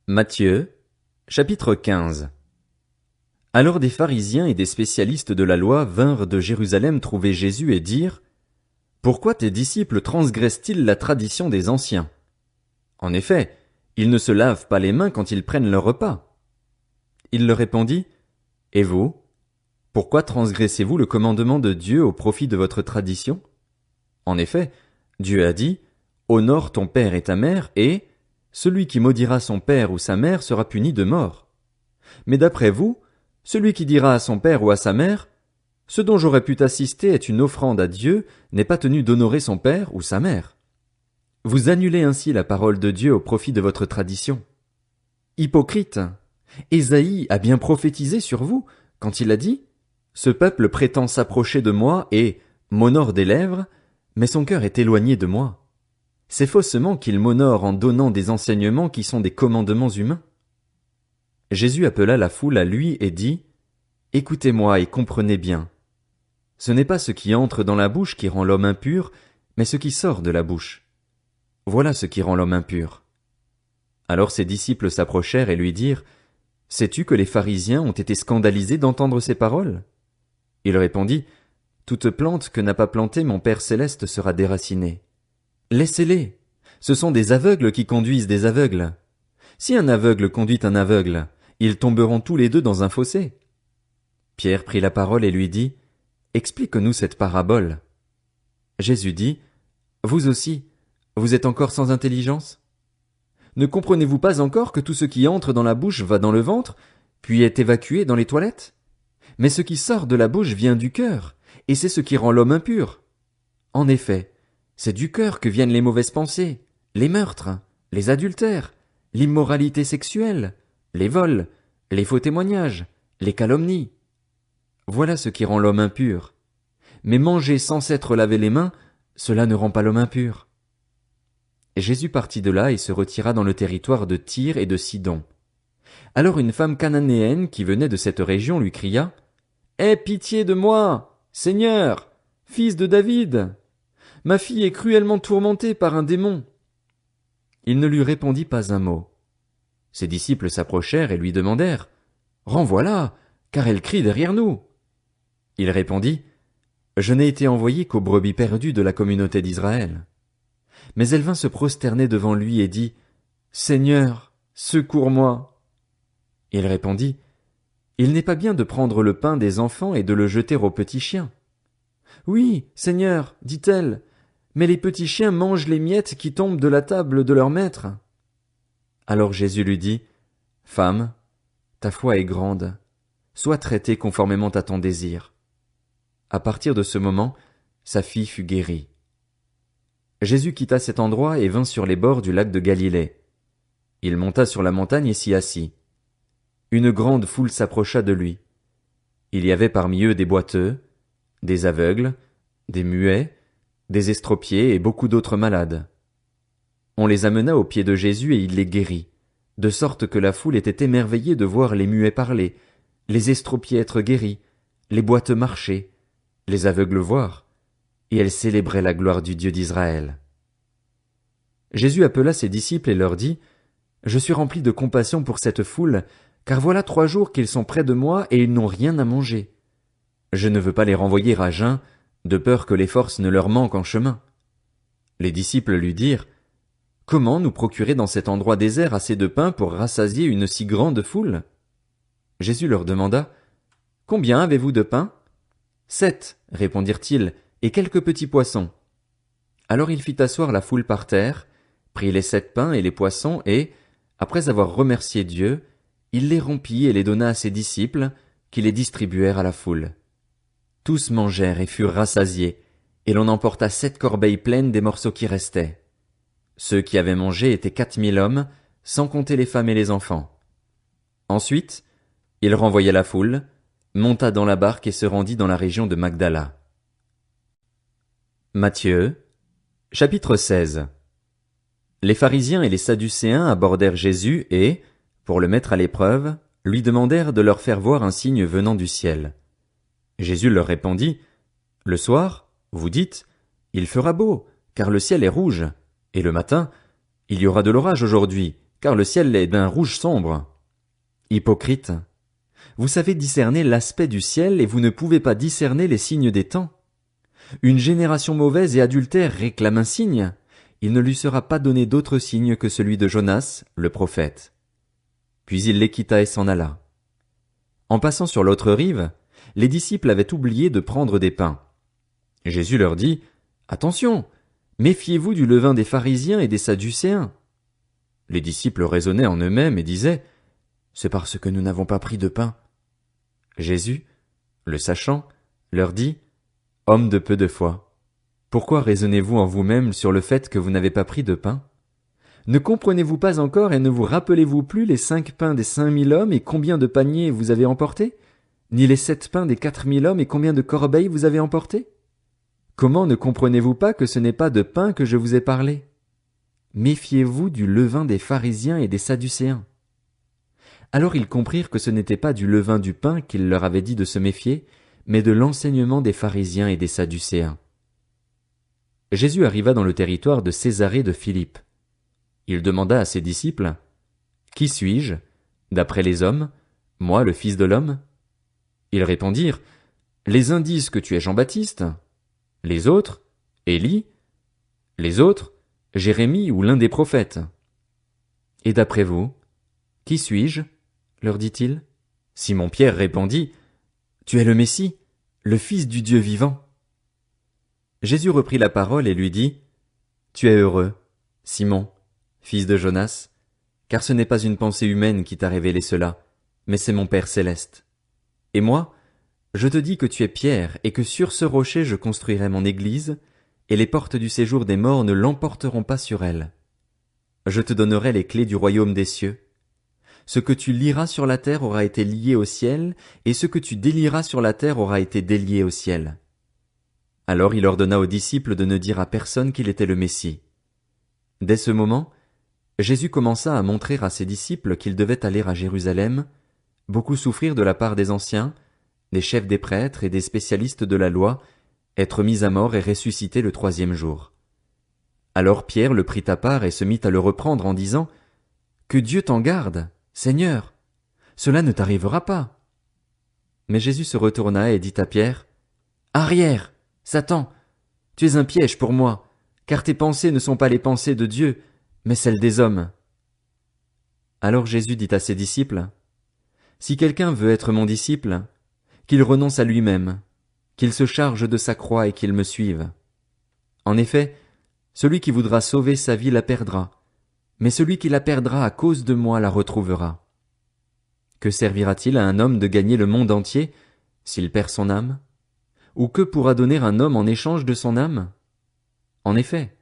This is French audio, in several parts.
Matthieu, chapitre 15. Alors des pharisiens et des spécialistes de la loi vinrent de Jérusalem trouver Jésus et dirent: Pourquoi tes disciples transgressent-ils la tradition des anciens? En effet, ils ne se lavent pas les mains quand ils prennent leur repas. Il leur répondit: Et vous? Pourquoi transgressez-vous le commandement de Dieu au profit de votre tradition? En effet, Dieu a dit: Honore ton père et ta mère, et celui qui maudira son père ou sa mère sera puni de mort. Mais d'après vous, celui qui dira à son père ou à sa mère: Ce dont j'aurais pu t'assister est une offrande à Dieu, n'est pas tenu d'honorer son père ou sa mère. Vous annulez ainsi la parole de Dieu au profit de votre tradition. Hypocrite! Ésaïe a bien prophétisé sur vous, quand il a dit: Ce peuple prétend s'approcher de moi et m'honore des lèvres, mais son cœur est éloigné de moi. C'est faussement qu'il m'honore en donnant des enseignements qui sont des commandements humains. Jésus appela la foule à lui et dit: Écoutez-moi et comprenez bien. Ce n'est pas ce qui entre dans la bouche qui rend l'homme impur, mais ce qui sort de la bouche. Voilà ce qui rend l'homme impur. Alors ses disciples s'approchèrent et lui dirent: Sais-tu que les pharisiens ont été scandalisés d'entendre ces paroles? Il répondit: Toute plante que n'a pas plantée mon Père céleste sera déracinée. Laissez-les. Ce sont des aveugles qui conduisent des aveugles. Si un aveugle conduit un aveugle, ils tomberont tous les deux dans un fossé. Pierre prit la parole et lui dit: Explique-nous cette parabole. Jésus dit: Vous aussi, vous êtes encore sans intelligence? Ne comprenez-vous pas encore que tout ce qui entre dans la bouche va dans le ventre, puis est évacué dans les toilettes? Mais ce qui sort de la bouche vient du cœur, et c'est ce qui rend l'homme impur. En effet, c'est du cœur que viennent les mauvaises pensées, les meurtres, les adultères, l'immoralité sexuelle, les vols, les faux témoignages, les calomnies. Voilà ce qui rend l'homme impur. Mais manger sans s'être lavé les mains, cela ne rend pas l'homme impur. Jésus partit de là et se retira dans le territoire de Tyr et de Sidon. Alors une femme cananéenne qui venait de cette région lui cria: Aie pitié de moi, Seigneur, fils de David! Ma fille est cruellement tourmentée par un démon. Il ne lui répondit pas un mot. Ses disciples s'approchèrent et lui demandèrent: Renvoie-la, car elle crie derrière nous. Il répondit: Je n'ai été envoyé qu'aux brebis perdues de la communauté d'Israël. Mais elle vint se prosterner devant lui et dit: Seigneur, secours-moi. Il répondit: Il n'est pas bien de prendre le pain des enfants et de le jeter aux petits chiens. Oui, Seigneur, dit-elle, mais les petits chiens mangent les miettes qui tombent de la table de leur maître. Alors Jésus lui dit: Femme, ta foi est grande, sois traitée conformément à ton désir. À partir de ce moment, sa fille fut guérie. Jésus quitta cet endroit et vint sur les bords du lac de Galilée. Il monta sur la montagne et s'y assit. Une grande foule s'approcha de lui. Il y avait parmi eux des boiteux, des aveugles, des muets, des estropiés et beaucoup d'autres malades. On les amena aux pieds de Jésus et il les guérit, de sorte que la foule était émerveillée de voir les muets parler, les estropiés être guéris, les boiteux marcher, les aveugles voir, et elle célébrait la gloire du Dieu d'Israël. Jésus appela ses disciples et leur dit: Je suis rempli de compassion pour cette foule, car voilà 3 jours qu'ils sont près de moi et ils n'ont rien à manger. Je ne veux pas les renvoyer à jeun, de peur que les forces ne leur manquent en chemin. Les disciples lui dirent: Comment nous procurer dans cet endroit désert assez de pain pour rassasier une si grande foule? Jésus leur demanda: Combien avez-vous de pain? 7, répondirent-ils, et quelques petits poissons. Alors il fit asseoir la foule par terre, prit les 7 pains et les poissons et, après avoir remercié Dieu, il les rompit et les donna à ses disciples, qui les distribuèrent à la foule. Tous mangèrent et furent rassasiés, et l'on emporta 7 corbeilles pleines des morceaux qui restaient. Ceux qui avaient mangé étaient 4000 hommes, sans compter les femmes et les enfants. Ensuite, il renvoya la foule, monta dans la barque et se rendit dans la région de Magdala. Matthieu, chapitre 16. Les pharisiens et les sadducéens abordèrent Jésus et, pour le mettre à l'épreuve, lui demandèrent de leur faire voir un signe venant du ciel. Jésus leur répondit: Le soir, vous dites: Il fera beau, car le ciel est rouge, et le matin: Il y aura de l'orage aujourd'hui, car le ciel est d'un rouge sombre. Hypocrite, vous savez discerner l'aspect du ciel et vous ne pouvez pas discerner les signes des temps. Une génération mauvaise et adultère réclame un signe. Il ne lui sera pas donné d'autre signe que celui de Jonas, le prophète. Puis il les quitta et s'en alla. En passant sur l'autre rive, les disciples avaient oublié de prendre des pains. Jésus leur dit, « Attention, méfiez-vous du levain des pharisiens et des sadducéens. » Les disciples raisonnaient en eux-mêmes et disaient, « C'est parce que nous n'avons pas pris de pain. » Jésus, le sachant, leur dit, « Hommes de peu de foi, pourquoi raisonnez-vous en vous-même sur le fait que vous n'avez pas pris de pain? Ne comprenez-vous pas encore et ne vous rappelez-vous plus les 5 pains des 5000 hommes et combien de paniers vous avez emportés? Ni les 7 pains des 4000 hommes et combien de corbeilles vous avez emportés? Comment ne comprenez-vous pas que ce n'est pas de pain que je vous ai parlé? Méfiez-vous du levain des pharisiens et des sadducéens. » Alors ils comprirent que ce n'était pas du levain du pain qu'il leur avait dit de se méfier, mais de l'enseignement des pharisiens et des sadducéens. Jésus arriva dans le territoire de Césarée de Philippe. Il demanda à ses disciples, « Qui suis-je, d'après les hommes, moi le Fils de l'homme ?» Ils répondirent, « Les uns disent que tu es Jean-Baptiste, les autres, Élie, les autres, Jérémie ou l'un des prophètes. » « Et d'après vous, qui suis-je ?» leur dit-il. Simon-Pierre répondit, « Tu es le Messie, le Fils du Dieu vivant. » Jésus reprit la parole et lui dit, « Tu es heureux, Simon, fils de Jonas, car ce n'est pas une pensée humaine qui t'a révélé cela, mais c'est mon Père céleste. Et moi, je te dis que tu es Pierre, et que sur ce rocher je construirai mon église, et les portes du séjour des morts ne l'emporteront pas sur elle. Je te donnerai les clés du royaume des cieux. Ce que tu lieras sur la terre aura été lié au ciel, et ce que tu délieras sur la terre aura été délié au ciel. » Alors il ordonna aux disciples de ne dire à personne qu'il était le Messie. Dès ce moment, Jésus commença à montrer à ses disciples qu'ils devaient aller à Jérusalem, beaucoup souffrir de la part des anciens, des chefs des prêtres et des spécialistes de la loi, être mis à mort et ressusciter le 3e jour. Alors Pierre le prit à part et se mit à le reprendre en disant, « Que Dieu t'en garde, Seigneur, cela ne t'arrivera pas. » Mais Jésus se retourna et dit à Pierre, « Arrière, Satan, tu es un piège pour moi, car tes pensées ne sont pas les pensées de Dieu, mais celles des hommes. » Alors Jésus dit à ses disciples, « Si quelqu'un veut être mon disciple, qu'il renonce à lui-même, qu'il se charge de sa croix et qu'il me suive. En effet, celui qui voudra sauver sa vie la perdra, mais celui qui la perdra à cause de moi la retrouvera. Que servira-t-il à un homme de gagner le monde entier s'il perd son âme? Ou que pourra donner un homme en échange de son âme? En effet,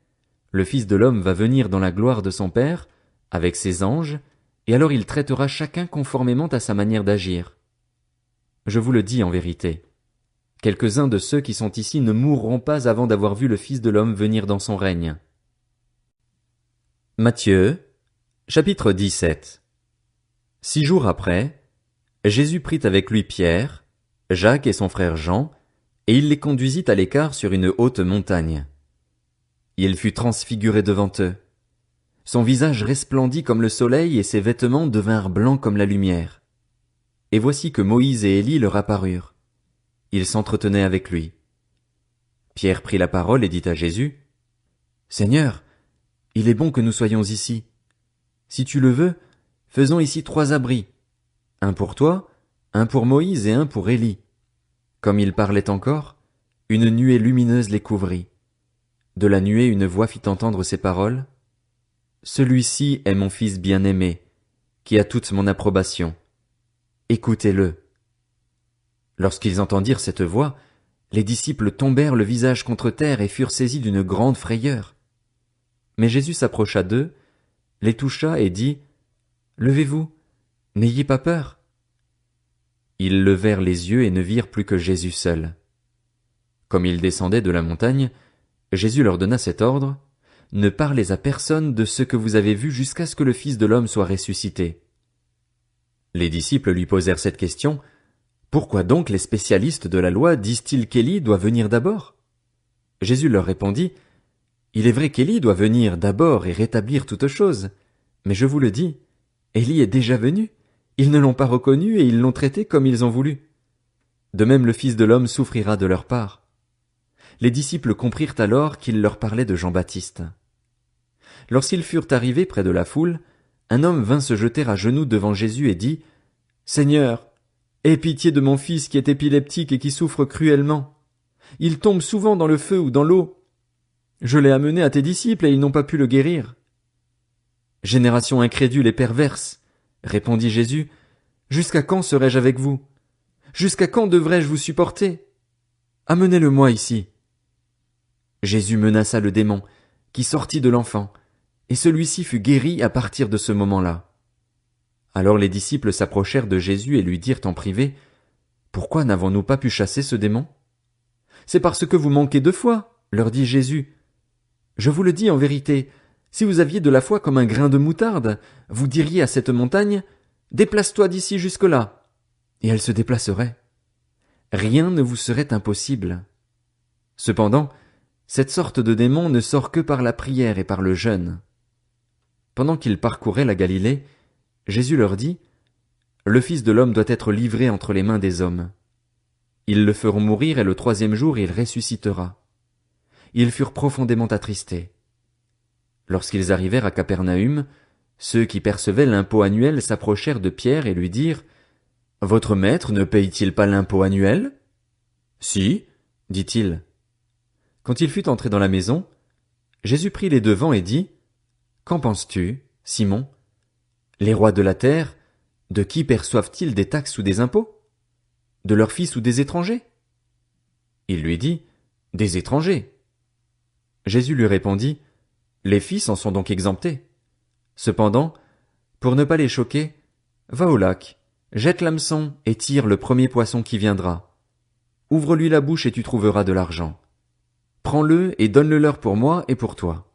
le Fils de l'homme va venir dans la gloire de son Père, avec ses anges, et alors il traitera chacun conformément à sa manière d'agir. Je vous le dis en vérité, quelques-uns de ceux qui sont ici ne mourront pas avant d'avoir vu le Fils de l'homme venir dans son règne. » Matthieu, chapitre 17. 6 jours après, Jésus prit avec lui Pierre, Jacques et son frère Jean, et il les conduisit à l'écart sur une haute montagne. Il fut transfiguré devant eux. Son visage resplendit comme le soleil et ses vêtements devinrent blancs comme la lumière. Et voici que Moïse et Élie leur apparurent. Ils s'entretenaient avec lui. Pierre prit la parole et dit à Jésus, « Seigneur, il est bon que nous soyons ici. Si tu le veux, faisons ici 3 abris, un pour toi, un pour Moïse et un pour Élie. » Comme il parlait encore, une nuée lumineuse les couvrit. De la nuée une voix fit entendre ces paroles. « Celui-ci est mon Fils bien-aimé, qui a toute mon approbation. Écoutez-le. » Lorsqu'ils entendirent cette voix, les disciples tombèrent le visage contre terre et furent saisis d'une grande frayeur. Mais Jésus s'approcha d'eux, les toucha et dit, « Levez-vous, n'ayez pas peur. » Ils levèrent les yeux et ne virent plus que Jésus seul. Comme ils descendaient de la montagne, Jésus leur donna cet ordre, « Ne parlez à personne de ce que vous avez vu jusqu'à ce que le Fils de l'homme soit ressuscité. » Les disciples lui posèrent cette question, « Pourquoi donc les spécialistes de la loi disent-ils qu'Élie doit venir d'abord ?» Jésus leur répondit, « Il est vrai qu'Élie doit venir d'abord et rétablir toutes choses, Mais je vous le dis, Élie est déjà venu. Ils ne l'ont pas reconnu et ils l'ont traité comme ils ont voulu. De même le Fils de l'homme souffrira de leur part. Les disciples comprirent alors qu'il leur parlait de Jean-Baptiste. Lorsqu'ils furent arrivés près de la foule, un homme vint se jeter à genoux devant Jésus et dit, « Seigneur, aie pitié de mon fils qui est épileptique et qui souffre cruellement. Il tombe souvent dans le feu ou dans l'eau. Je l'ai amené à tes disciples et ils n'ont pas pu le guérir. » « Génération incrédule et perverse, répondit Jésus, jusqu'à quand serai-je avec vous? Jusqu'à quand devrais-je vous supporter? Amenez-le-moi ici. Jésus menaça le démon, qui sortit de l'enfant, et celui-ci fut guéri à partir de ce moment-là. Alors les disciples s'approchèrent de Jésus et lui dirent en privé, « Pourquoi n'avons-nous pas pu chasser ce démon? » « C'est parce que vous manquez de foi, leur dit Jésus. Je vous le dis en vérité, si vous aviez de la foi comme un grain de moutarde, vous diriez à cette montagne, « Déplace-toi d'ici jusque-là », et elle se déplacerait. Rien ne vous serait impossible. Cependant, cette sorte de démon ne sort que par la prière et par le jeûne. Pendant qu'ils parcouraient la Galilée, Jésus leur dit, « Le Fils de l'homme doit être livré entre les mains des hommes. Ils le feront mourir et le 3e jour il ressuscitera. » Ils furent profondément attristés. Lorsqu'ils arrivèrent à Capernaüm, ceux qui percevaient l'impôt annuel s'approchèrent de Pierre et lui dirent, « Votre maître ne paye-t-il pas l'impôt annuel? » « Si, dit-il. » Quand il fut entré dans la maison, Jésus prit les devants et dit, « Qu'en penses-tu, Simon? Les rois de la terre, de qui perçoivent-ils des taxes ou des impôts? De leurs fils ou des étrangers? » Il lui dit, « Des étrangers. » Jésus lui répondit, « Les fils en sont donc exemptés. Cependant, pour ne pas les choquer, va au lac, jette l'hameçon et tire le premier poisson qui viendra. Ouvre-lui la bouche et tu trouveras de l'argent. Prends-le et donne-le leur pour moi et pour toi. »